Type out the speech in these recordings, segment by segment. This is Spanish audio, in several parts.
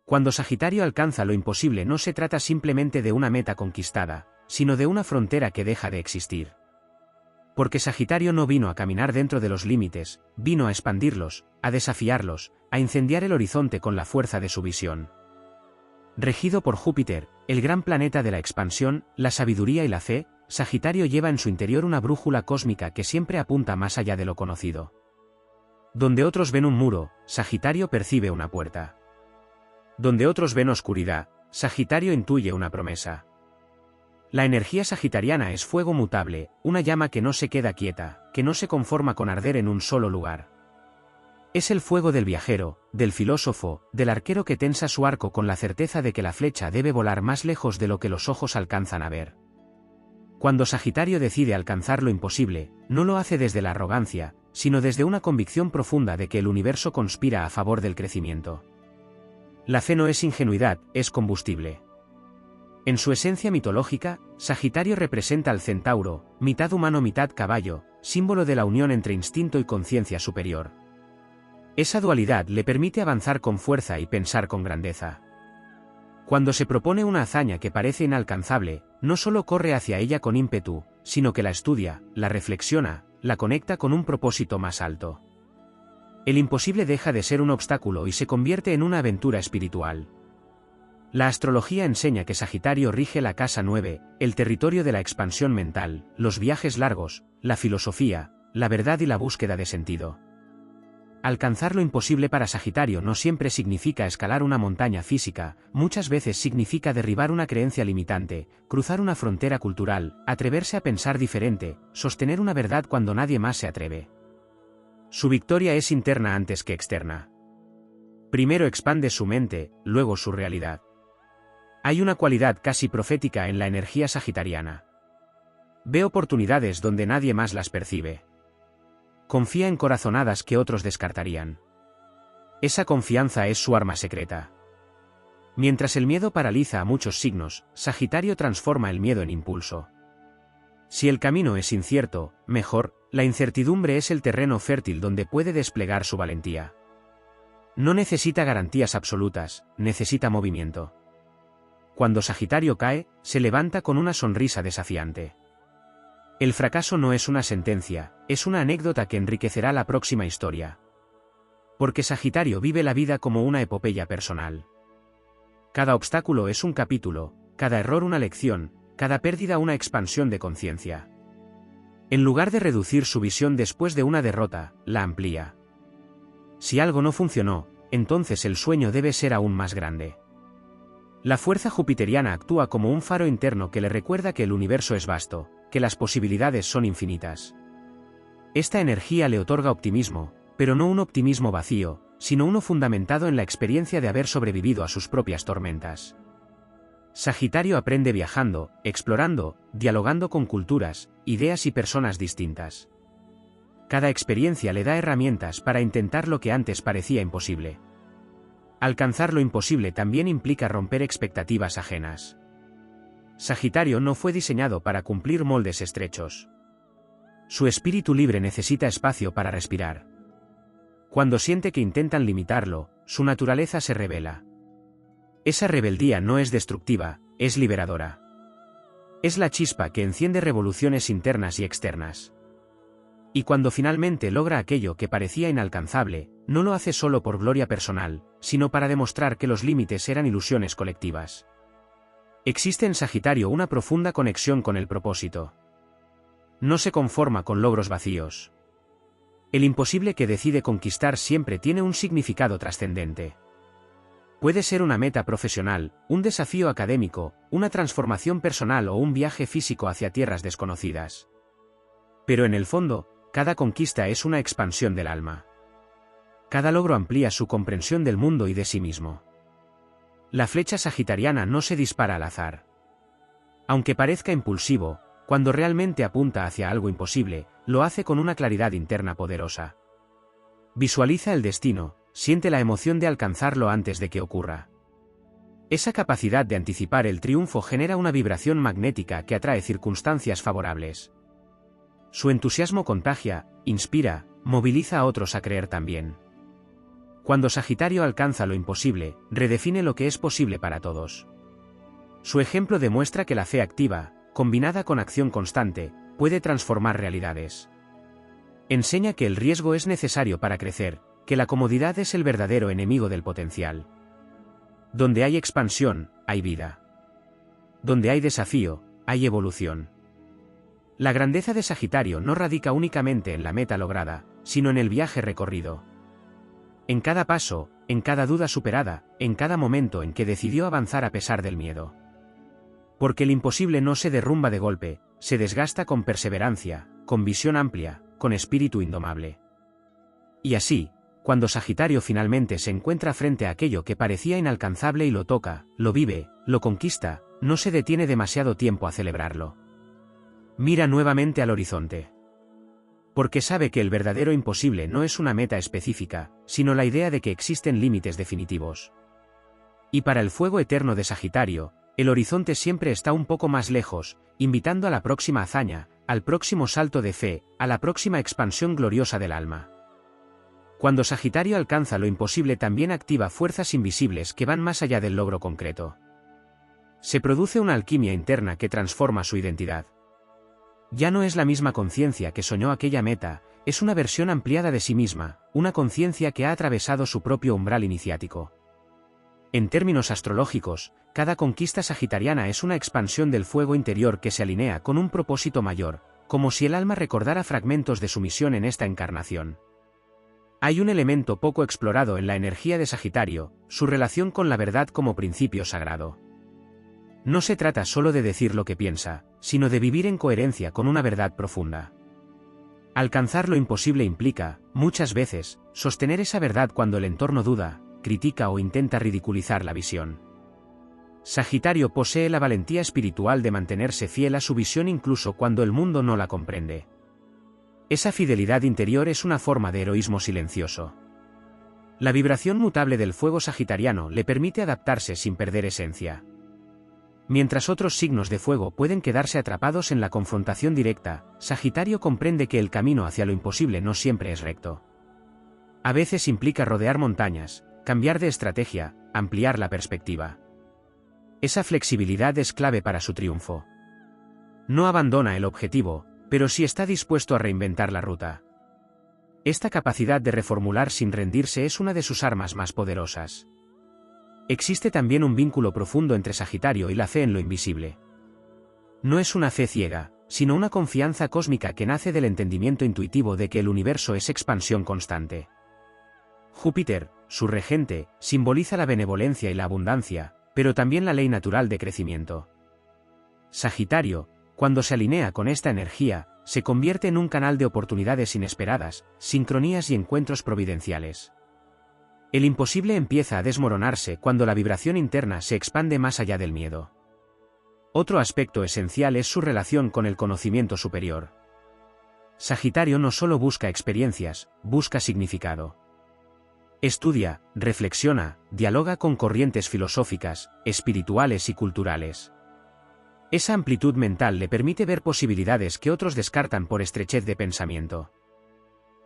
Cuando Sagitario alcanza lo imposible, no se trata simplemente de una meta conquistada, sino de una frontera que deja de existir. Porque Sagitario no vino a caminar dentro de los límites, vino a expandirlos, a desafiarlos, a incendiar el horizonte con la fuerza de su visión. Regido por Júpiter, el gran planeta de la expansión, la sabiduría y la fe, Sagitario lleva en su interior una brújula cósmica que siempre apunta más allá de lo conocido. Donde otros ven un muro, Sagitario percibe una puerta. Donde otros ven oscuridad, Sagitario intuye una promesa. La energía sagitariana es fuego mutable, una llama que no se queda quieta, que no se conforma con arder en un solo lugar. Es el fuego del viajero, del filósofo, del arquero que tensa su arco con la certeza de que la flecha debe volar más lejos de lo que los ojos alcanzan a ver. Cuando Sagitario decide alcanzar lo imposible, no lo hace desde la arrogancia, sino desde una convicción profunda de que el universo conspira a favor del crecimiento. La fe no es ingenuidad, es combustible. En su esencia mitológica, Sagitario representa al centauro, mitad humano mitad caballo, símbolo de la unión entre instinto y conciencia superior. Esa dualidad le permite avanzar con fuerza y pensar con grandeza. Cuando se propone una hazaña que parece inalcanzable, no solo corre hacia ella con ímpetu, sino que la estudia, la reflexiona, la conecta con un propósito más alto. El imposible deja de ser un obstáculo y se convierte en una aventura espiritual. La astrología enseña que Sagitario rige la casa 9, el territorio de la expansión mental, los viajes largos, la filosofía, la verdad y la búsqueda de sentido. Alcanzar lo imposible para Sagitario no siempre significa escalar una montaña física, muchas veces significa derribar una creencia limitante, cruzar una frontera cultural, atreverse a pensar diferente, sostener una verdad cuando nadie más se atreve. Su victoria es interna antes que externa. Primero expande su mente, luego su realidad. Hay una cualidad casi profética en la energía sagitariana. Ve oportunidades donde nadie más las percibe. Confía en corazonadas que otros descartarían. Esa confianza es su arma secreta. Mientras el miedo paraliza a muchos signos, Sagitario transforma el miedo en impulso. Si el camino es incierto, mejor, la incertidumbre es el terreno fértil donde puede desplegar su valentía. No necesita garantías absolutas, necesita movimiento. Cuando Sagitario cae, se levanta con una sonrisa desafiante. El fracaso no es una sentencia, es una anécdota que enriquecerá la próxima historia. Porque Sagitario vive la vida como una epopeya personal. Cada obstáculo es un capítulo, cada error una lección, cada pérdida una expansión de conciencia. En lugar de reducir su visión después de una derrota, la amplía. Si algo no funcionó, entonces el sueño debe ser aún más grande. La fuerza jupiteriana actúa como un faro interno que le recuerda que el universo es vasto, que las posibilidades son infinitas. Esta energía le otorga optimismo, pero no un optimismo vacío, sino uno fundamentado en la experiencia de haber sobrevivido a sus propias tormentas. Sagitario aprende viajando, explorando, dialogando con culturas, ideas y personas distintas. Cada experiencia le da herramientas para intentar lo que antes parecía imposible. Alcanzar lo imposible también implica romper expectativas ajenas. Sagitario no fue diseñado para cumplir moldes estrechos. Su espíritu libre necesita espacio para respirar. Cuando siente que intentan limitarlo, su naturaleza se revela. Esa rebeldía no es destructiva, es liberadora. Es la chispa que enciende revoluciones internas y externas. Y cuando finalmente logra aquello que parecía inalcanzable, no lo hace solo por gloria personal, sino para demostrar que los límites eran ilusiones colectivas. Existe en Sagitario una profunda conexión con el propósito. No se conforma con logros vacíos. El imposible que decide conquistar siempre tiene un significado trascendente. Puede ser una meta profesional, un desafío académico, una transformación personal o un viaje físico hacia tierras desconocidas. Pero en el fondo, cada conquista es una expansión del alma. Cada logro amplía su comprensión del mundo y de sí mismo. La flecha sagitariana no se dispara al azar. Aunque parezca impulsivo, cuando realmente apunta hacia algo imposible, lo hace con una claridad interna poderosa. Visualiza el destino, siente la emoción de alcanzarlo antes de que ocurra. Esa capacidad de anticipar el triunfo genera una vibración magnética que atrae circunstancias favorables. Su entusiasmo contagia, inspira, moviliza a otros a creer también. Cuando Sagitario alcanza lo imposible, redefine lo que es posible para todos. Su ejemplo demuestra que la fe activa, combinada con acción constante, puede transformar realidades. Enseña que el riesgo es necesario para crecer, que la comodidad es el verdadero enemigo del potencial. Donde hay expansión, hay vida. Donde hay desafío, hay evolución. La grandeza de Sagitario no radica únicamente en la meta lograda, sino en el viaje recorrido. En cada paso, en cada duda superada, en cada momento en que decidió avanzar a pesar del miedo. Porque el imposible no se derrumba de golpe, se desgasta con perseverancia, con visión amplia, con espíritu indomable. Y así, cuando Sagitario finalmente se encuentra frente a aquello que parecía inalcanzable y lo toca, lo vive, lo conquista, no se detiene demasiado tiempo a celebrarlo. Mira nuevamente al horizonte. Porque sabe que el verdadero imposible no es una meta específica, sino la idea de que existen límites definitivos. Y para el fuego eterno de Sagitario, el horizonte siempre está un poco más lejos, invitando a la próxima hazaña, al próximo salto de fe, a la próxima expansión gloriosa del alma. Cuando Sagitario alcanza lo imposible también activa fuerzas invisibles que van más allá del logro concreto. Se produce una alquimia interna que transforma su identidad. Ya no es la misma conciencia que soñó aquella meta, es una versión ampliada de sí misma, una conciencia que ha atravesado su propio umbral iniciático. En términos astrológicos, cada conquista sagitariana es una expansión del fuego interior que se alinea con un propósito mayor, como si el alma recordara fragmentos de su misión en esta encarnación. Hay un elemento poco explorado en la energía de Sagitario, su relación con la verdad como principio sagrado. No se trata solo de decir lo que piensa, sino de vivir en coherencia con una verdad profunda. Alcanzar lo imposible implica, muchas veces, sostener esa verdad cuando el entorno duda, critica o intenta ridiculizar la visión. Sagitario posee la valentía espiritual de mantenerse fiel a su visión incluso cuando el mundo no la comprende. Esa fidelidad interior es una forma de heroísmo silencioso. La vibración mutable del fuego sagitariano le permite adaptarse sin perder esencia. Mientras otros signos de fuego pueden quedarse atrapados en la confrontación directa, Sagitario comprende que el camino hacia lo imposible no siempre es recto. A veces implica rodear montañas, cambiar de estrategia, ampliar la perspectiva. Esa flexibilidad es clave para su triunfo. No abandona el objetivo, pero sí está dispuesto a reinventar la ruta. Esta capacidad de reformular sin rendirse es una de sus armas más poderosas. Existe también un vínculo profundo entre Sagitario y la fe en lo invisible. No es una fe ciega, sino una confianza cósmica que nace del entendimiento intuitivo de que el universo es expansión constante. Júpiter, su regente, simboliza la benevolencia y la abundancia, pero también la ley natural de crecimiento. Sagitario, cuando se alinea con esta energía, se convierte en un canal de oportunidades inesperadas, sincronías y encuentros providenciales. El imposible empieza a desmoronarse cuando la vibración interna se expande más allá del miedo. Otro aspecto esencial es su relación con el conocimiento superior. Sagitario no solo busca experiencias, busca significado. Estudia, reflexiona, dialoga con corrientes filosóficas, espirituales y culturales. Esa amplitud mental le permite ver posibilidades que otros descartan por estrechez de pensamiento.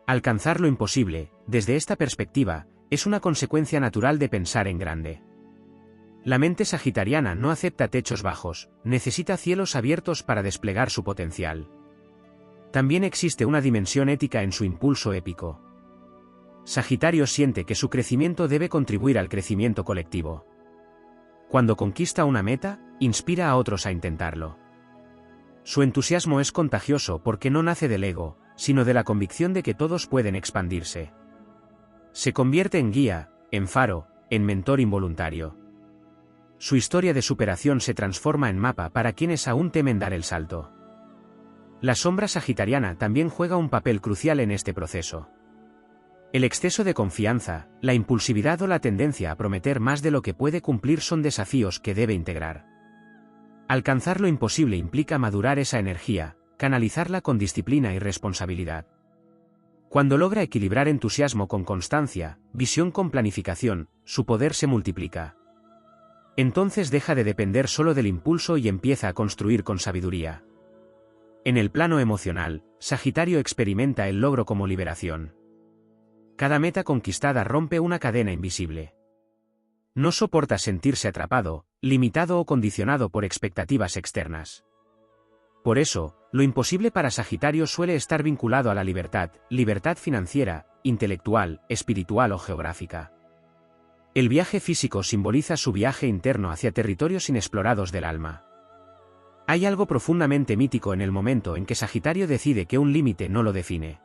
Alcanzar lo imposible, desde esta perspectiva, es una consecuencia natural de pensar en grande. La mente sagitariana no acepta techos bajos, necesita cielos abiertos para desplegar su potencial. También existe una dimensión ética en su impulso épico. Sagitario siente que su crecimiento debe contribuir al crecimiento colectivo. Cuando conquista una meta, inspira a otros a intentarlo. Su entusiasmo es contagioso porque no nace del ego, sino de la convicción de que todos pueden expandirse. Se convierte en guía, en faro, en mentor involuntario. Su historia de superación se transforma en mapa para quienes aún temen dar el salto. La sombra sagitariana también juega un papel crucial en este proceso. El exceso de confianza, la impulsividad o la tendencia a prometer más de lo que puede cumplir son desafíos que debe integrar. Alcanzar lo imposible implica madurar esa energía, canalizarla con disciplina y responsabilidad. Cuando logra equilibrar entusiasmo con constancia, visión con planificación, su poder se multiplica. Entonces deja de depender solo del impulso y empieza a construir con sabiduría. En el plano emocional, Sagitario experimenta el logro como liberación. Cada meta conquistada rompe una cadena invisible. No soporta sentirse atrapado, limitado o condicionado por expectativas externas. Por eso, lo imposible para Sagitario suele estar vinculado a la libertad financiera, intelectual, espiritual o geográfica. El viaje físico simboliza su viaje interno hacia territorios inexplorados del alma. Hay algo profundamente mítico en el momento en que Sagitario decide que un límite no lo define.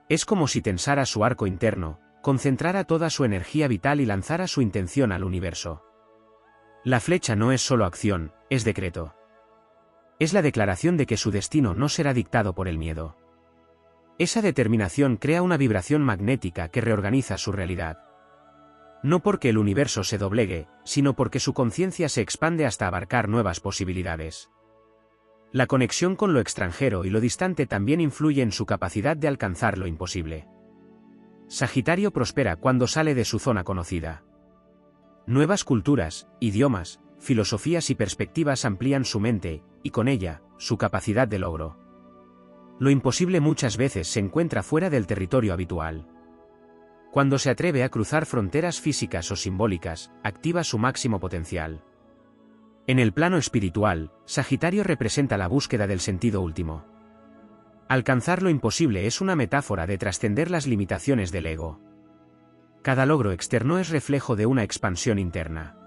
Es como si tensara su arco interno, concentrara toda su energía vital y lanzara su intención al universo. La flecha no es solo acción, es decreto. Es la declaración de que su destino no será dictado por el miedo. Esa determinación crea una vibración magnética que reorganiza su realidad. No porque el universo se doblegue, sino porque su conciencia se expande hasta abarcar nuevas posibilidades. La conexión con lo extranjero y lo distante también influye en su capacidad de alcanzar lo imposible. Sagitario prospera cuando sale de su zona conocida. Nuevas culturas, idiomas, filosofías y perspectivas amplían su mente, y con ella, su capacidad de logro. Lo imposible muchas veces se encuentra fuera del territorio habitual. Cuando se atreve a cruzar fronteras físicas o simbólicas, activa su máximo potencial. En el plano espiritual, Sagitario representa la búsqueda del sentido último. Alcanzar lo imposible es una metáfora de trascender las limitaciones del ego. Cada logro externo es reflejo de una expansión interna.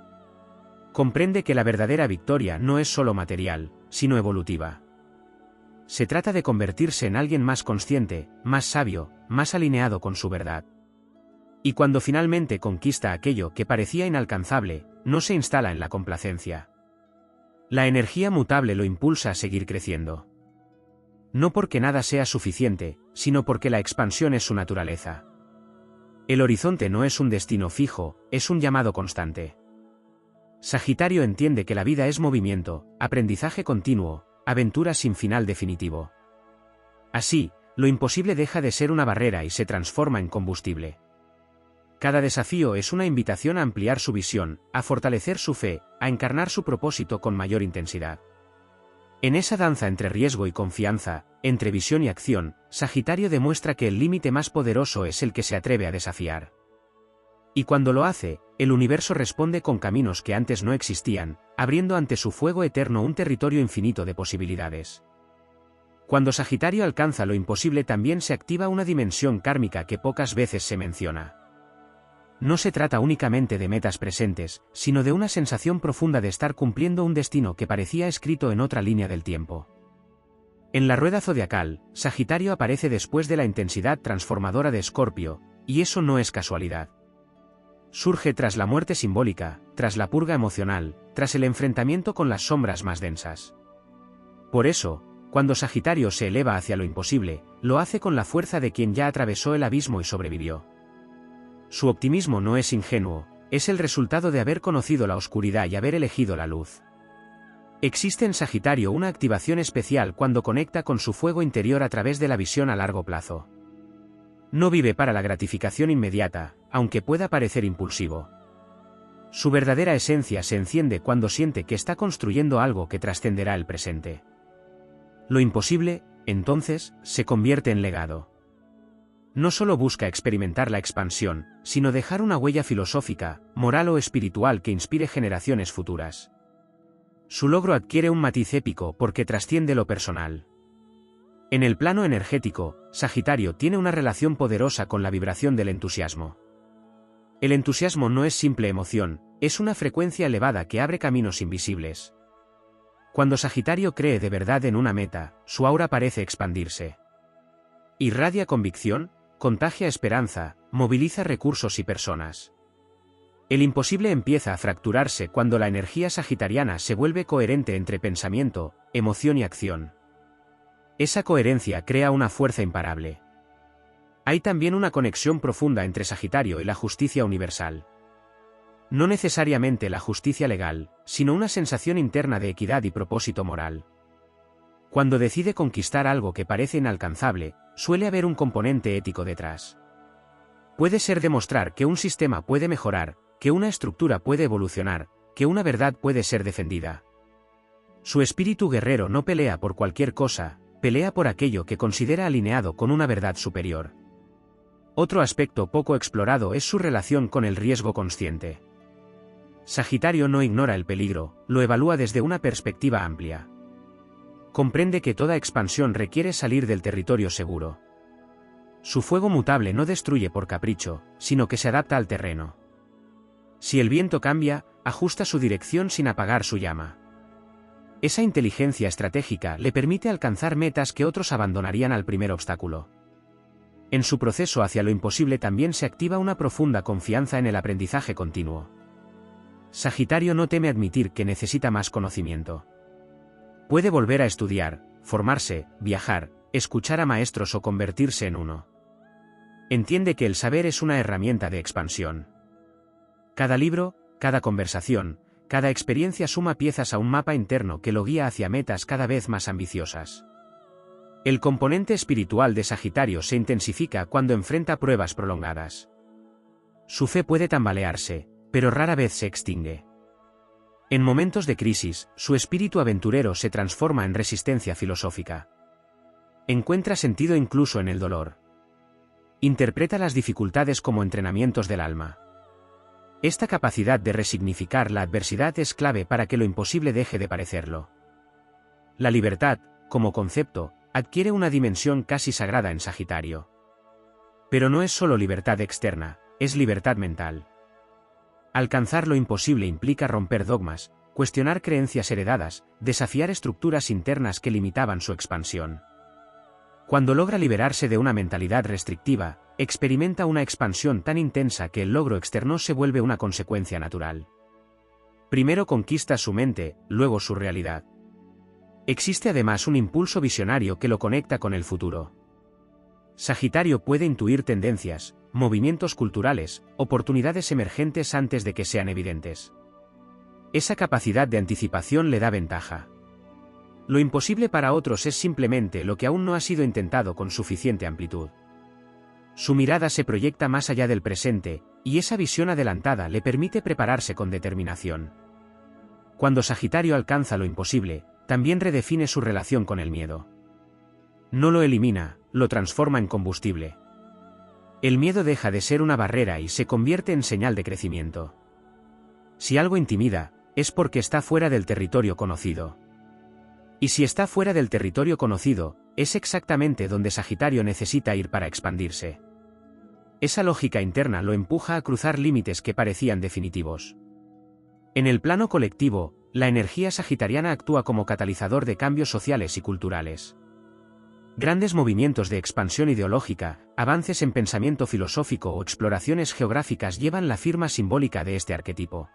Comprende que la verdadera victoria no es solo material, sino evolutiva. Se trata de convertirse en alguien más consciente, más sabio, más alineado con su verdad. Y cuando finalmente conquista aquello que parecía inalcanzable, no se instala en la complacencia. La energía mutable lo impulsa a seguir creciendo. No porque nada sea suficiente, sino porque la expansión es su naturaleza. El horizonte no es un destino fijo, es un llamado constante. Sagitario entiende que la vida es movimiento, aprendizaje continuo, aventura sin final definitivo. Así, lo imposible deja de ser una barrera y se transforma en combustible. Cada desafío es una invitación a ampliar su visión, a fortalecer su fe, a encarnar su propósito con mayor intensidad. En esa danza entre riesgo y confianza, entre visión y acción, Sagitario demuestra que el límite más poderoso es el que se atreve a desafiar. Y cuando lo hace, el universo responde con caminos que antes no existían, abriendo ante su fuego eterno un territorio infinito de posibilidades. Cuando Sagitario alcanza lo imposible también se activa una dimensión kármica que pocas veces se menciona. No se trata únicamente de metas presentes, sino de una sensación profunda de estar cumpliendo un destino que parecía escrito en otra línea del tiempo. En la rueda zodiacal, Sagitario aparece después de la intensidad transformadora de Escorpio, y eso no es casualidad. Surge tras la muerte simbólica, tras la purga emocional, tras el enfrentamiento con las sombras más densas. Por eso, cuando Sagitario se eleva hacia lo imposible, lo hace con la fuerza de quien ya atravesó el abismo y sobrevivió. Su optimismo no es ingenuo, es el resultado de haber conocido la oscuridad y haber elegido la luz. Existe en Sagitario una activación especial cuando conecta con su fuego interior a través de la visión a largo plazo. No vive para la gratificación inmediata, aunque pueda parecer impulsivo. Su verdadera esencia se enciende cuando siente que está construyendo algo que trascenderá el presente. Lo imposible, entonces, se convierte en legado. No solo busca experimentar la expansión, sino dejar una huella filosófica, moral o espiritual que inspire generaciones futuras. Su logro adquiere un matiz épico porque trasciende lo personal. En el plano energético, Sagitario tiene una relación poderosa con la vibración del entusiasmo. El entusiasmo no es simple emoción, es una frecuencia elevada que abre caminos invisibles. Cuando Sagitario cree de verdad en una meta, su aura parece expandirse. Irradia convicción, contagia esperanza, moviliza recursos y personas. El imposible empieza a fracturarse cuando la energía sagitariana se vuelve coherente entre pensamiento, emoción y acción. Esa coherencia crea una fuerza imparable. Hay también una conexión profunda entre Sagitario y la justicia universal. No necesariamente la justicia legal, sino una sensación interna de equidad y propósito moral. Cuando decide conquistar algo que parece inalcanzable, suele haber un componente ético detrás. Puede ser demostrar que un sistema puede mejorar, que una estructura puede evolucionar, que una verdad puede ser defendida. Su espíritu guerrero no pelea por cualquier cosa, pelea por aquello que considera alineado con una verdad superior. Otro aspecto poco explorado es su relación con el riesgo consciente. Sagitario no ignora el peligro, lo evalúa desde una perspectiva amplia. Comprende que toda expansión requiere salir del territorio seguro. Su fuego mutable no destruye por capricho, sino que se adapta al terreno. Si el viento cambia, ajusta su dirección sin apagar su llama. Esa inteligencia estratégica le permite alcanzar metas que otros abandonarían al primer obstáculo. En su proceso hacia lo imposible también se activa una profunda confianza en el aprendizaje continuo. Sagitario no teme admitir que necesita más conocimiento. Puede volver a estudiar, formarse, viajar, escuchar a maestros o convertirse en uno. Entiende que el saber es una herramienta de expansión. Cada libro, cada conversación, cada experiencia suma piezas a un mapa interno que lo guía hacia metas cada vez más ambiciosas. El componente espiritual de Sagitario se intensifica cuando enfrenta pruebas prolongadas. Su fe puede tambalearse, pero rara vez se extingue. En momentos de crisis, su espíritu aventurero se transforma en resistencia filosófica. Encuentra sentido incluso en el dolor. Interpreta las dificultades como entrenamientos del alma. Esta capacidad de resignificar la adversidad es clave para que lo imposible deje de parecerlo. La libertad, como concepto, adquiere una dimensión casi sagrada en Sagitario. Pero no es solo libertad externa, es libertad mental. Alcanzar lo imposible implica romper dogmas, cuestionar creencias heredadas, desafiar estructuras internas que limitaban su expansión. Cuando logra liberarse de una mentalidad restrictiva, experimenta una expansión tan intensa que el logro externo se vuelve una consecuencia natural. Primero conquista su mente, luego su realidad. Existe además un impulso visionario que lo conecta con el futuro. Sagitario puede intuir tendencias, movimientos culturales, oportunidades emergentes antes de que sean evidentes. Esa capacidad de anticipación le da ventaja. Lo imposible para otros es simplemente lo que aún no ha sido intentado con suficiente amplitud. Su mirada se proyecta más allá del presente, y esa visión adelantada le permite prepararse con determinación. Cuando Sagitario alcanza lo imposible, también redefine su relación con el miedo. No lo elimina, lo transforma en combustible. El miedo deja de ser una barrera y se convierte en señal de crecimiento. Si algo intimida, es porque está fuera del territorio conocido. Y si está fuera del territorio conocido, es exactamente donde Sagitario necesita ir para expandirse. Esa lógica interna lo empuja a cruzar límites que parecían definitivos. En el plano colectivo, la energía sagitariana actúa como catalizador de cambios sociales y culturales. Grandes movimientos de expansión ideológica, avances en pensamiento filosófico o exploraciones geográficas llevan la firma simbólica de este arquetipo.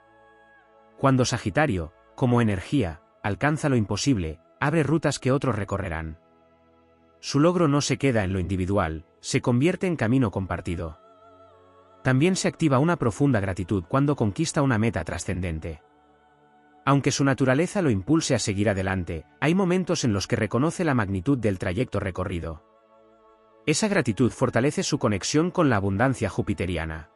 Cuando Sagitario, como energía, alcanza lo imposible, abre rutas que otros recorrerán. Su logro no se queda en lo individual, se convierte en camino compartido. También se activa una profunda gratitud cuando conquista una meta trascendente. Aunque su naturaleza lo impulse a seguir adelante, hay momentos en los que reconoce la magnitud del trayecto recorrido. Esa gratitud fortalece su conexión con la abundancia jupiteriana.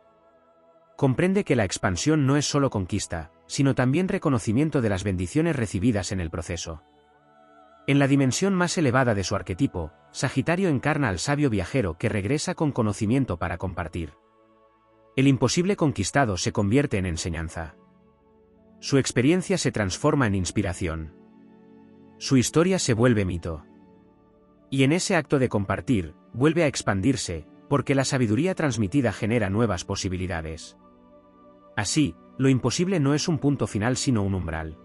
Comprende que la expansión no es solo conquista, sino también reconocimiento de las bendiciones recibidas en el proceso. En la dimensión más elevada de su arquetipo, Sagitario encarna al sabio viajero que regresa con conocimiento para compartir. El imposible conquistado se convierte en enseñanza. Su experiencia se transforma en inspiración. Su historia se vuelve mito. Y en ese acto de compartir, vuelve a expandirse, porque la sabiduría transmitida genera nuevas posibilidades. Así, lo imposible no es un punto final sino un umbral.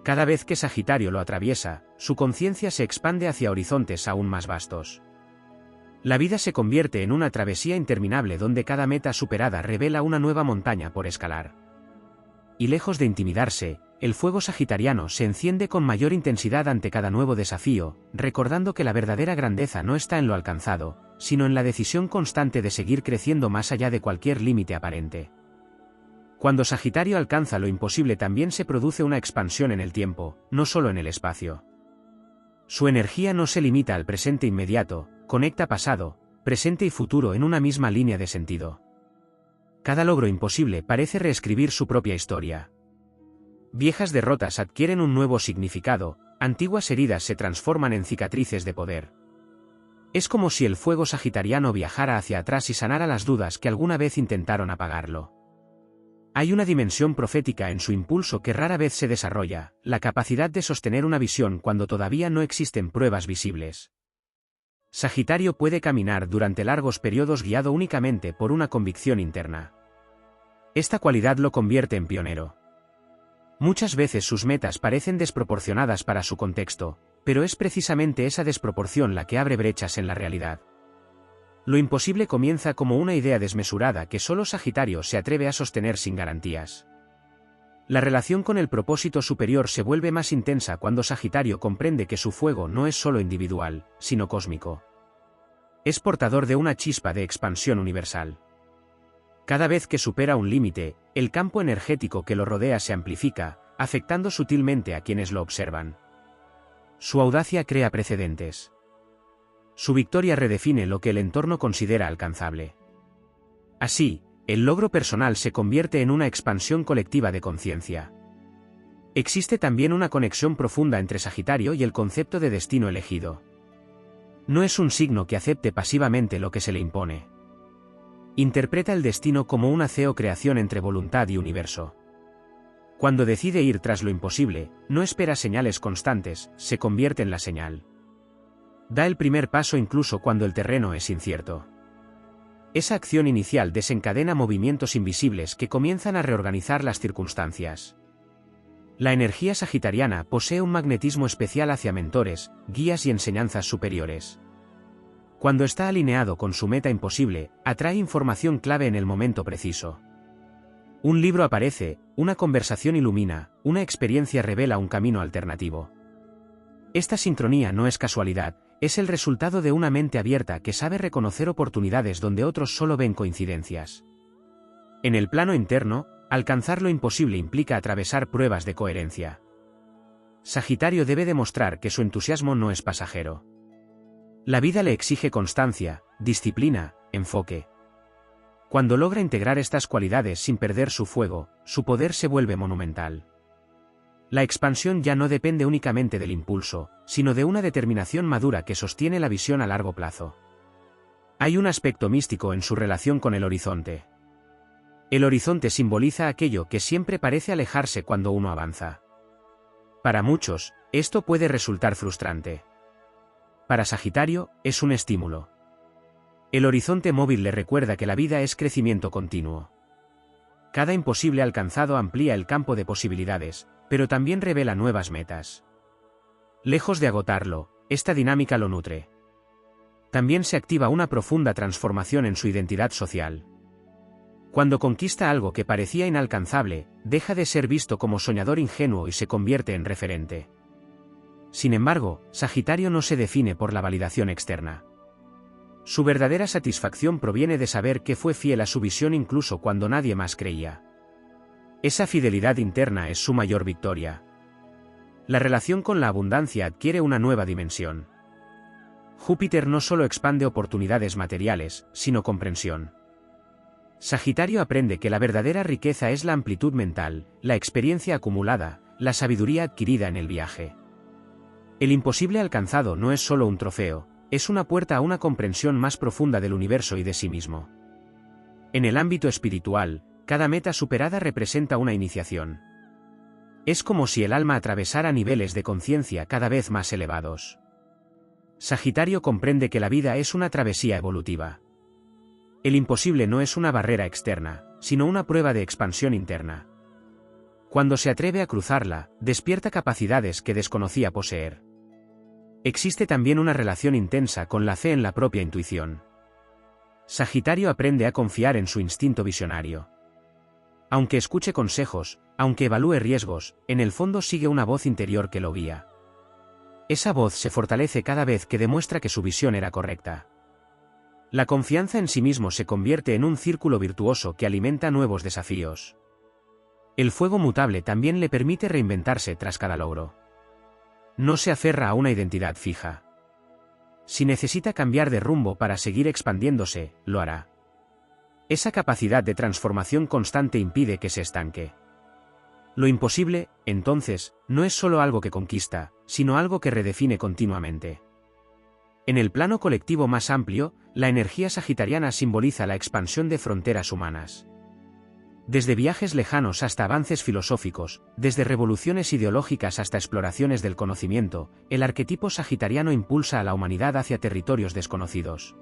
Cada vez que Sagitario lo atraviesa, su conciencia se expande hacia horizontes aún más vastos. La vida se convierte en una travesía interminable donde cada meta superada revela una nueva montaña por escalar. Y lejos de intimidarse, el fuego sagitariano se enciende con mayor intensidad ante cada nuevo desafío, recordando que la verdadera grandeza no está en lo alcanzado, sino en la decisión constante de seguir creciendo más allá de cualquier límite aparente. Cuando Sagitario alcanza lo imposible también se produce una expansión en el tiempo, no solo en el espacio. Su energía no se limita al presente inmediato, conecta pasado, presente y futuro en una misma línea de sentido. Cada logro imposible parece reescribir su propia historia. Viejas derrotas adquieren un nuevo significado, antiguas heridas se transforman en cicatrices de poder. Es como si el fuego sagitariano viajara hacia atrás y sanara las dudas que alguna vez intentaron apagarlo. Hay una dimensión profética en su impulso que rara vez se desarrolla, la capacidad de sostener una visión cuando todavía no existen pruebas visibles. Sagitario puede caminar durante largos periodos guiado únicamente por una convicción interna. Esta cualidad lo convierte en pionero. Muchas veces sus metas parecen desproporcionadas para su contexto, pero es precisamente esa desproporción la que abre brechas en la realidad. Lo imposible comienza como una idea desmesurada que solo Sagitario se atreve a sostener sin garantías. La relación con el propósito superior se vuelve más intensa cuando Sagitario comprende que su fuego no es solo individual, sino cósmico. Es portador de una chispa de expansión universal. Cada vez que supera un límite, el campo energético que lo rodea se amplifica, afectando sutilmente a quienes lo observan. Su audacia crea precedentes. Su victoria redefine lo que el entorno considera alcanzable. Así, el logro personal se convierte en una expansión colectiva de conciencia. Existe también una conexión profunda entre Sagitario y el concepto de destino elegido. No es un signo que acepte pasivamente lo que se le impone. Interpreta el destino como una creación entre voluntad y universo. Cuando decide ir tras lo imposible, no espera señales constantes, se convierte en la señal. Da el primer paso incluso cuando el terreno es incierto. Esa acción inicial desencadena movimientos invisibles que comienzan a reorganizar las circunstancias. La energía sagitariana posee un magnetismo especial hacia mentores, guías y enseñanzas superiores. Cuando está alineado con su meta imposible, atrae información clave en el momento preciso. Un libro aparece, una conversación ilumina, una experiencia revela un camino alternativo. Esta sincronía no es casualidad, es el resultado de una mente abierta que sabe reconocer oportunidades donde otros solo ven coincidencias. En el plano interno, alcanzar lo imposible implica atravesar pruebas de coherencia. Sagitario debe demostrar que su entusiasmo no es pasajero. La vida le exige constancia, disciplina, enfoque. Cuando logra integrar estas cualidades sin perder su fuego, su poder se vuelve monumental. La expansión ya no depende únicamente del impulso, sino de una determinación madura que sostiene la visión a largo plazo. Hay un aspecto místico en su relación con el horizonte. El horizonte simboliza aquello que siempre parece alejarse cuando uno avanza. Para muchos, esto puede resultar frustrante. Para Sagitario, es un estímulo. El horizonte móvil le recuerda que la vida es crecimiento continuo. Cada imposible alcanzado amplía el campo de posibilidades, pero también revela nuevas metas. Lejos de agotarlo, esta dinámica lo nutre. También se activa una profunda transformación en su identidad social. Cuando conquista algo que parecía inalcanzable, deja de ser visto como soñador ingenuo y se convierte en referente. Sin embargo, Sagitario no se define por la validación externa. Su verdadera satisfacción proviene de saber que fue fiel a su visión incluso cuando nadie más creía. Esa fidelidad interna es su mayor victoria. La relación con la abundancia adquiere una nueva dimensión. Júpiter no solo expande oportunidades materiales, sino comprensión. Sagitario aprende que la verdadera riqueza es la amplitud mental, la experiencia acumulada, la sabiduría adquirida en el viaje. El imposible alcanzado no es solo un trofeo, es una puerta a una comprensión más profunda del universo y de sí mismo. En el ámbito espiritual, cada meta superada representa una iniciación. Es como si el alma atravesara niveles de conciencia cada vez más elevados. Sagitario comprende que la vida es una travesía evolutiva. El imposible no es una barrera externa, sino una prueba de expansión interna. Cuando se atreve a cruzarla, despierta capacidades que desconocía poseer. Existe también una relación intensa con la fe en la propia intuición. Sagitario aprende a confiar en su instinto visionario. Aunque escuche consejos, aunque evalúe riesgos, en el fondo sigue una voz interior que lo guía. Esa voz se fortalece cada vez que demuestra que su visión era correcta. La confianza en sí mismo se convierte en un círculo virtuoso que alimenta nuevos desafíos. El fuego mutable también le permite reinventarse tras cada logro. No se aferra a una identidad fija. Si necesita cambiar de rumbo para seguir expandiéndose, lo hará. Esa capacidad de transformación constante impide que se estanque. Lo imposible, entonces, no es solo algo que conquista, sino algo que redefine continuamente. En el plano colectivo más amplio, la energía sagitariana simboliza la expansión de fronteras humanas. Desde viajes lejanos hasta avances filosóficos, desde revoluciones ideológicas hasta exploraciones del conocimiento, el arquetipo sagitariano impulsa a la humanidad hacia territorios desconocidos.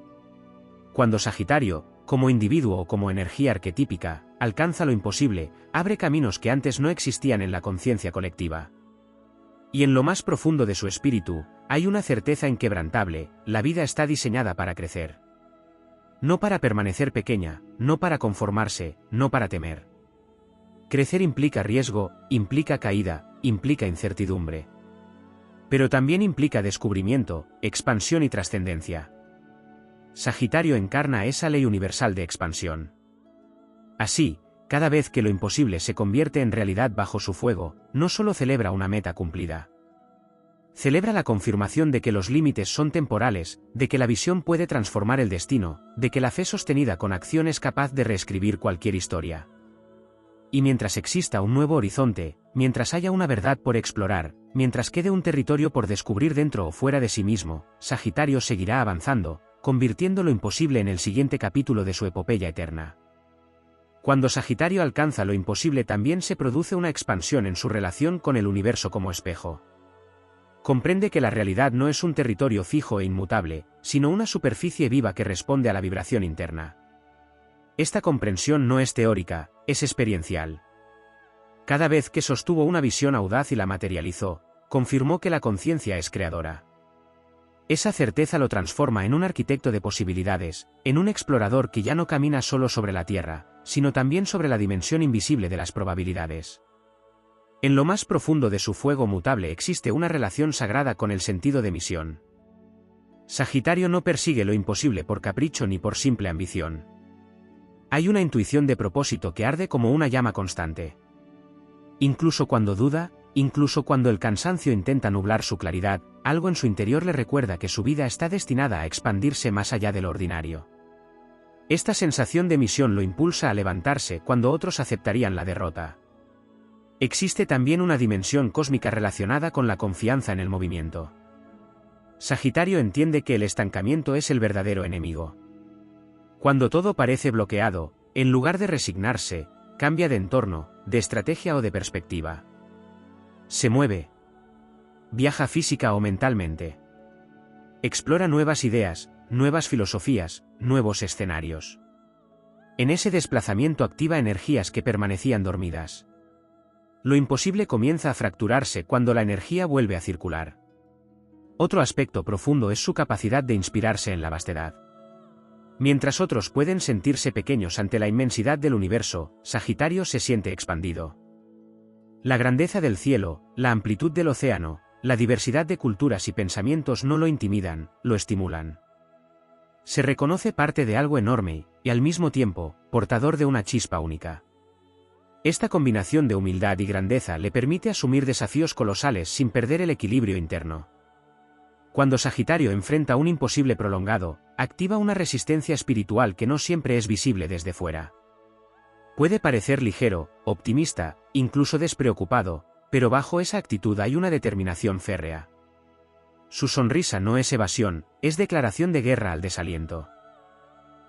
Cuando Sagitario, como individuo o como energía arquetípica, alcanza lo imposible, abre caminos que antes no existían en la conciencia colectiva. Y en lo más profundo de su espíritu, hay una certeza inquebrantable: la vida está diseñada para crecer. No para permanecer pequeña, no para conformarse, no para temer. Crecer implica riesgo, implica caída, implica incertidumbre. Pero también implica descubrimiento, expansión y trascendencia. Sagitario encarna esa ley universal de expansión. Así, cada vez que lo imposible se convierte en realidad bajo su fuego, no solo celebra una meta cumplida. Celebra la confirmación de que los límites son temporales, de que la visión puede transformar el destino, de que la fe sostenida con acción es capaz de reescribir cualquier historia. Y mientras exista un nuevo horizonte, mientras haya una verdad por explorar, mientras quede un territorio por descubrir dentro o fuera de sí mismo, Sagitario seguirá avanzando, convirtiendo lo imposible en el siguiente capítulo de su epopeya eterna. Cuando Sagitario alcanza lo imposible, también se produce una expansión en su relación con el universo como espejo. Comprende que la realidad no es un territorio fijo e inmutable, sino una superficie viva que responde a la vibración interna. Esta comprensión no es teórica, es experiencial. Cada vez que sostuvo una visión audaz y la materializó, confirmó que la conciencia es creadora. Esa certeza lo transforma en un arquitecto de posibilidades, en un explorador que ya no camina solo sobre la Tierra, sino también sobre la dimensión invisible de las probabilidades. En lo más profundo de su fuego mutable existe una relación sagrada con el sentido de misión. Sagitario no persigue lo imposible por capricho ni por simple ambición. Hay una intuición de propósito que arde como una llama constante. Incluso cuando duda, incluso cuando el cansancio intenta nublar su claridad, algo en su interior le recuerda que su vida está destinada a expandirse más allá de lo ordinario. Esta sensación de misión lo impulsa a levantarse cuando otros aceptarían la derrota. Existe también una dimensión cósmica relacionada con la confianza en el movimiento. Sagitario entiende que el estancamiento es el verdadero enemigo. Cuando todo parece bloqueado, en lugar de resignarse, cambia de entorno, de estrategia o de perspectiva. Se mueve. Viaja física o mentalmente. Explora nuevas ideas, nuevas filosofías, nuevos escenarios. En ese desplazamiento activa energías que permanecían dormidas. Lo imposible comienza a fracturarse cuando la energía vuelve a circular. Otro aspecto profundo es su capacidad de inspirarse en la vastedad. Mientras otros pueden sentirse pequeños ante la inmensidad del universo, Sagitario se siente expandido. La grandeza del cielo, la amplitud del océano, la diversidad de culturas y pensamientos no lo intimidan, lo estimulan. Se reconoce parte de algo enorme, y al mismo tiempo, portador de una chispa única. Esta combinación de humildad y grandeza le permite asumir desafíos colosales sin perder el equilibrio interno. Cuando Sagitario enfrenta un imposible prolongado, activa una resistencia espiritual que no siempre es visible desde fuera. Puede parecer ligero, optimista, incluso despreocupado, pero bajo esa actitud hay una determinación férrea. Su sonrisa no es evasión, es declaración de guerra al desaliento.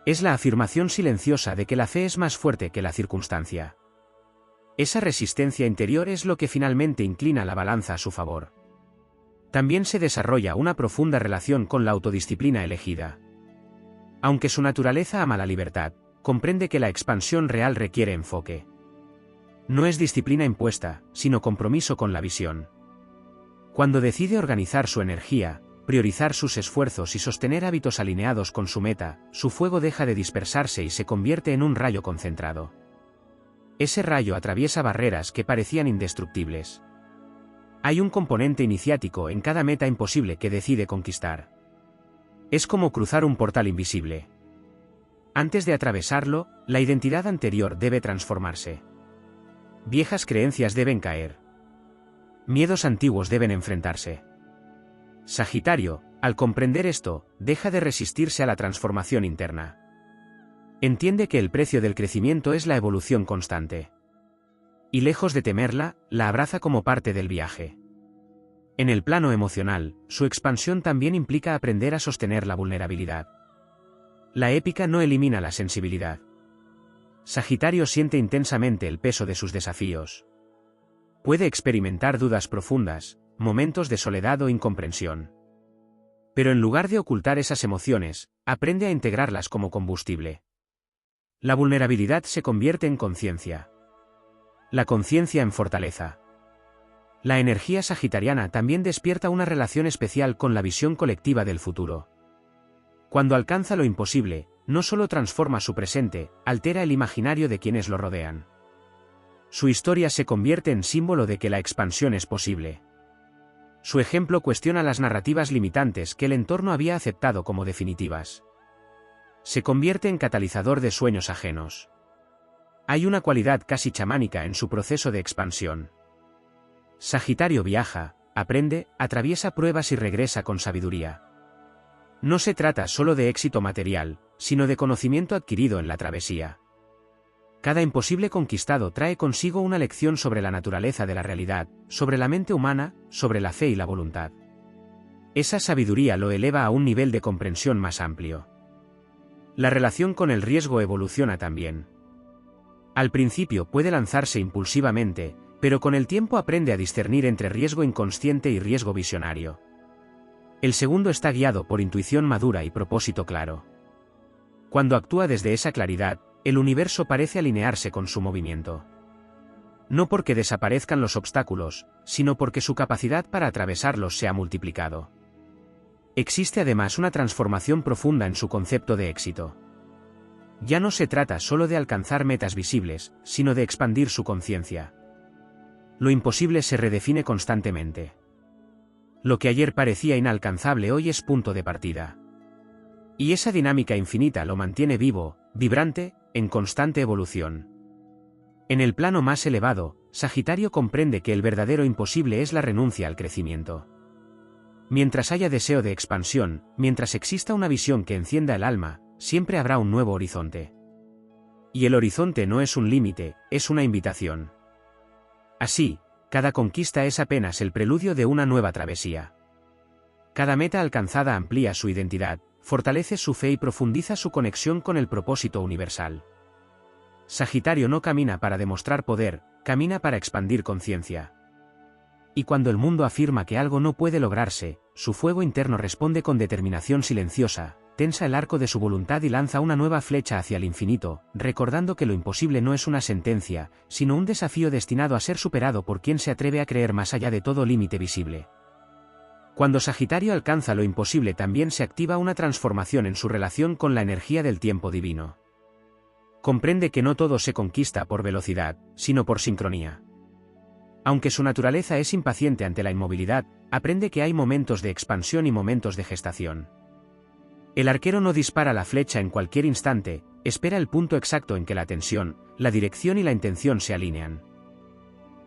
Es la afirmación silenciosa de que la fe es más fuerte que la circunstancia. Esa resistencia interior es lo que finalmente inclina la balanza a su favor. También se desarrolla una profunda relación con la autodisciplina elegida. Aunque su naturaleza ama la libertad, comprende que la expansión real requiere enfoque. No es disciplina impuesta, sino compromiso con la visión. Cuando decide organizar su energía, priorizar sus esfuerzos y sostener hábitos alineados con su meta, su fuego deja de dispersarse y se convierte en un rayo concentrado. Ese rayo atraviesa barreras que parecían indestructibles. Hay un componente iniciático en cada meta imposible que decide conquistar. Es como cruzar un portal invisible. Antes de atravesarlo, la identidad anterior debe transformarse. Viejas creencias deben caer. Miedos antiguos deben enfrentarse. Sagitario, al comprender esto, deja de resistirse a la transformación interna. Entiende que el precio del crecimiento es la evolución constante. Y lejos de temerla, la abraza como parte del viaje. En el plano emocional, su expansión también implica aprender a sostener la vulnerabilidad. La épica no elimina la sensibilidad. Sagitario siente intensamente el peso de sus desafíos. Puede experimentar dudas profundas, momentos de soledad o incomprensión. Pero en lugar de ocultar esas emociones, aprende a integrarlas como combustible. La vulnerabilidad se convierte en conciencia. La conciencia en fortaleza. La energía sagitariana también despierta una relación especial con la visión colectiva del futuro. Cuando alcanza lo imposible, no solo transforma su presente, altera el imaginario de quienes lo rodean. Su historia se convierte en símbolo de que la expansión es posible. Su ejemplo cuestiona las narrativas limitantes que el entorno había aceptado como definitivas. Se convierte en catalizador de sueños ajenos. Hay una cualidad casi chamánica en su proceso de expansión. Sagitario viaja, aprende, atraviesa pruebas y regresa con sabiduría. No se trata solo de éxito material, sino de conocimiento adquirido en la travesía. Cada imposible conquistado trae consigo una lección sobre la naturaleza de la realidad, sobre la mente humana, sobre la fe y la voluntad. Esa sabiduría lo eleva a un nivel de comprensión más amplio. La relación con el riesgo evoluciona también. Al principio puede lanzarse impulsivamente, pero con el tiempo aprende a discernir entre riesgo inconsciente y riesgo visionario. El segundo está guiado por intuición madura y propósito claro. Cuando actúa desde esa claridad, el universo parece alinearse con su movimiento. No porque desaparezcan los obstáculos, sino porque su capacidad para atravesarlos se ha multiplicado. Existe además una transformación profunda en su concepto de éxito. Ya no se trata solo de alcanzar metas visibles, sino de expandir su conciencia. Lo imposible se redefine constantemente. Lo que ayer parecía inalcanzable hoy es punto de partida. Y esa dinámica infinita lo mantiene vivo, vibrante, en constante evolución. En el plano más elevado, Sagitario comprende que el verdadero imposible es la renuncia al crecimiento. Mientras haya deseo de expansión, mientras exista una visión que encienda el alma, siempre habrá un nuevo horizonte. Y el horizonte no es un límite, es una invitación. Así, cada conquista es apenas el preludio de una nueva travesía. Cada meta alcanzada amplía su identidad, fortalece su fe y profundiza su conexión con el propósito universal. Sagitario no camina para demostrar poder, camina para expandir conciencia. Y cuando el mundo afirma que algo no puede lograrse, su fuego interno responde con determinación silenciosa, tensa el arco de su voluntad y lanza una nueva flecha hacia el infinito, recordando que lo imposible no es una sentencia, sino un desafío destinado a ser superado por quien se atreve a creer más allá de todo límite visible. Cuando Sagitario alcanza lo imposible también se activa una transformación en su relación con la energía del tiempo divino. Comprende que no todo se conquista por velocidad, sino por sincronía. Aunque su naturaleza es impaciente ante la inmovilidad, aprende que hay momentos de expansión y momentos de gestación. El arquero no dispara la flecha en cualquier instante, espera el punto exacto en que la tensión, la dirección y la intención se alinean.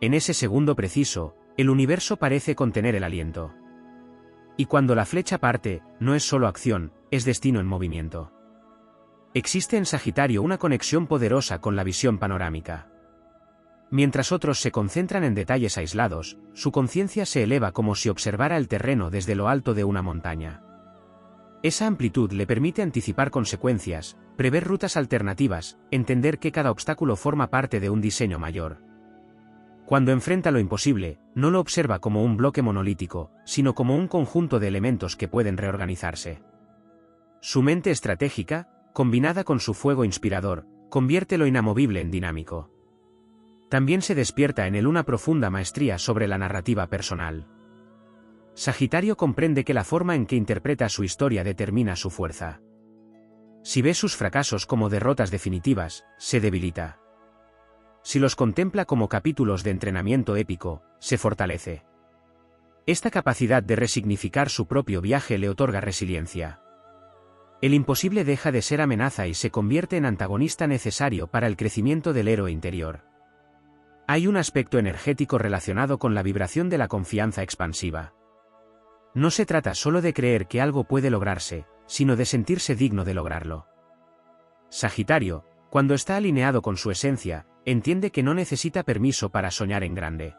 En ese segundo preciso, el universo parece contener el aliento. Y cuando la flecha parte, no es solo acción, es destino en movimiento. Existe en Sagitario una conexión poderosa con la visión panorámica. Mientras otros se concentran en detalles aislados, su conciencia se eleva como si observara el terreno desde lo alto de una montaña. Esa amplitud le permite anticipar consecuencias, prever rutas alternativas, entender que cada obstáculo forma parte de un diseño mayor. Cuando enfrenta lo imposible, no lo observa como un bloque monolítico, sino como un conjunto de elementos que pueden reorganizarse. Su mente estratégica, combinada con su fuego inspirador, convierte lo inamovible en dinámico. También se despierta en él una profunda maestría sobre la narrativa personal. Sagitario comprende que la forma en que interpreta su historia determina su fuerza. Si ve sus fracasos como derrotas definitivas, se debilita. Si los contempla como capítulos de entrenamiento épico, se fortalece. Esta capacidad de resignificar su propio viaje le otorga resiliencia. El imposible deja de ser amenaza y se convierte en antagonista necesario para el crecimiento del héroe interior. Hay un aspecto energético relacionado con la vibración de la confianza expansiva. No se trata solo de creer que algo puede lograrse, sino de sentirse digno de lograrlo. Sagitario, cuando está alineado con su esencia, entiende que no necesita permiso para soñar en grande.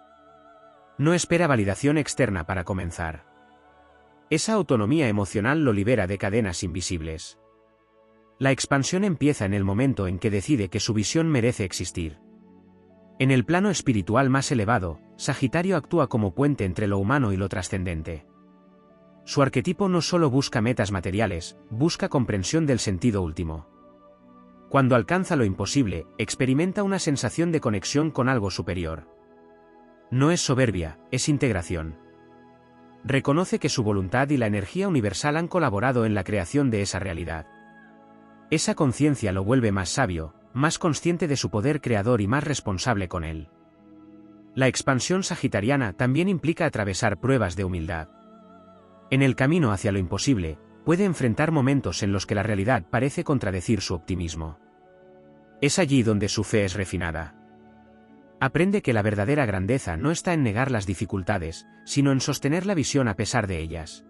No espera validación externa para comenzar. Esa autonomía emocional lo libera de cadenas invisibles. La expansión empieza en el momento en que decide que su visión merece existir. En el plano espiritual más elevado, Sagitario actúa como puente entre lo humano y lo trascendente. Su arquetipo no solo busca metas materiales, busca comprensión del sentido último. Cuando alcanza lo imposible, experimenta una sensación de conexión con algo superior. No es soberbia, es integración. Reconoce que su voluntad y la energía universal han colaborado en la creación de esa realidad. Esa conciencia lo vuelve más sabio, más consciente de su poder creador y más responsable con él. La expansión sagitariana también implica atravesar pruebas de humildad. En el camino hacia lo imposible, puede enfrentar momentos en los que la realidad parece contradecir su optimismo. Es allí donde su fe es refinada. Aprende que la verdadera grandeza no está en negar las dificultades, sino en sostener la visión a pesar de ellas.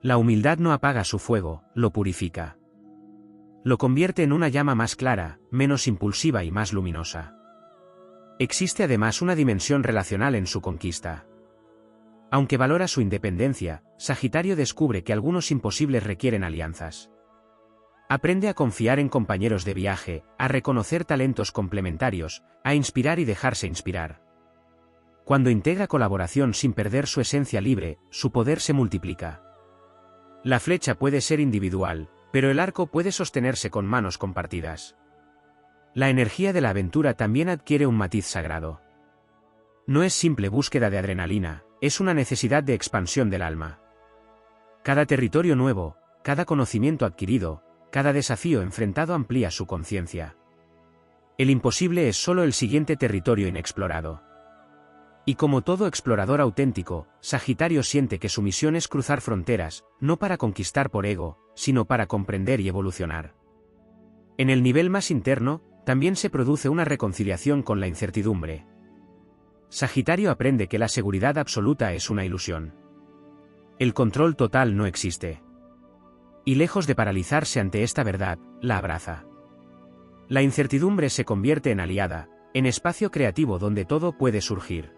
La humildad no apaga su fuego, lo purifica. Lo convierte en una llama más clara, menos impulsiva y más luminosa. Existe además una dimensión relacional en su conquista. Aunque valora su independencia, Sagitario descubre que algunos imposibles requieren alianzas. Aprende a confiar en compañeros de viaje, a reconocer talentos complementarios, a inspirar y dejarse inspirar. Cuando integra colaboración sin perder su esencia libre, su poder se multiplica. La flecha puede ser individual, pero el arco puede sostenerse con manos compartidas. La energía de la aventura también adquiere un matiz sagrado. No es simple búsqueda de adrenalina, es una necesidad de expansión del alma. Cada territorio nuevo, cada conocimiento adquirido, cada desafío enfrentado amplía su conciencia. El imposible es solo el siguiente territorio inexplorado. Y como todo explorador auténtico, Sagitario siente que su misión es cruzar fronteras, no para conquistar por ego, sino para comprender y evolucionar. En el nivel más interno, también se produce una reconciliación con la incertidumbre. Sagitario aprende que la seguridad absoluta es una ilusión. El control total no existe. Y lejos de paralizarse ante esta verdad, la abraza. La incertidumbre se convierte en aliada, en espacio creativo donde todo puede surgir.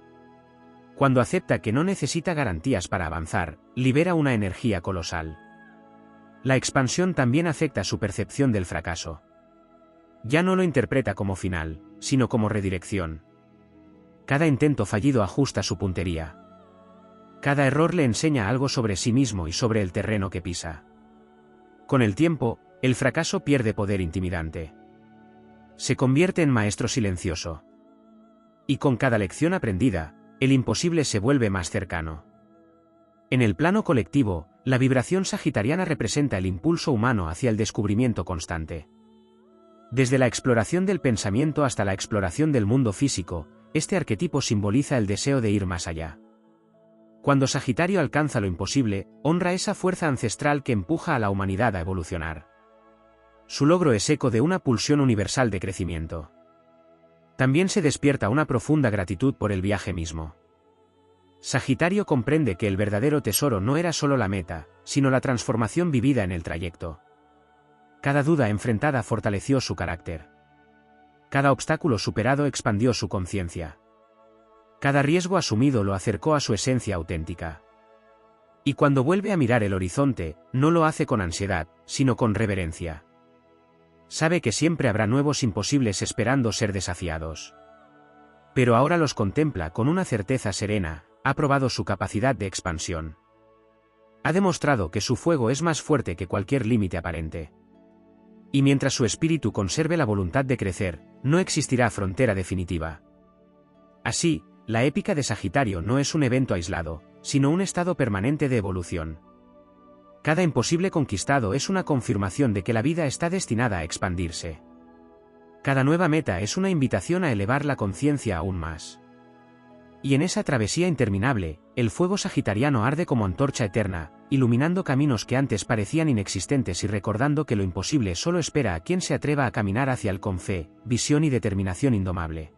Cuando acepta que no necesita garantías para avanzar, libera una energía colosal. La expansión también afecta su percepción del fracaso. Ya no lo interpreta como final, sino como redirección. Cada intento fallido ajusta su puntería. Cada error le enseña algo sobre sí mismo y sobre el terreno que pisa. Con el tiempo, el fracaso pierde poder intimidante. Se convierte en maestro silencioso. Y con cada lección aprendida, el imposible se vuelve más cercano. En el plano colectivo, la vibración sagitariana representa el impulso humano hacia el descubrimiento constante. Desde la exploración del pensamiento hasta la exploración del mundo físico, este arquetipo simboliza el deseo de ir más allá. Cuando Sagitario alcanza lo imposible, honra esa fuerza ancestral que empuja a la humanidad a evolucionar. Su logro es eco de una pulsión universal de crecimiento. También se despierta una profunda gratitud por el viaje mismo. Sagitario comprende que el verdadero tesoro no era solo la meta, sino la transformación vivida en el trayecto. Cada duda enfrentada fortaleció su carácter. Cada obstáculo superado expandió su conciencia. Cada riesgo asumido lo acercó a su esencia auténtica. Y cuando vuelve a mirar el horizonte, no lo hace con ansiedad, sino con reverencia. Sabe que siempre habrá nuevos imposibles esperando ser desafiados. Pero ahora los contempla con una certeza serena, ha probado su capacidad de expansión. Ha demostrado que su fuego es más fuerte que cualquier límite aparente. Y mientras su espíritu conserve la voluntad de crecer, no existirá frontera definitiva. Así, la épica de Sagitario no es un evento aislado, sino un estado permanente de evolución. Cada imposible conquistado es una confirmación de que la vida está destinada a expandirse. Cada nueva meta es una invitación a elevar la conciencia aún más. Y en esa travesía interminable, el fuego sagitariano arde como antorcha eterna, iluminando caminos que antes parecían inexistentes y recordando que lo imposible solo espera a quien se atreva a caminar hacia él con fe, visión y determinación indomable.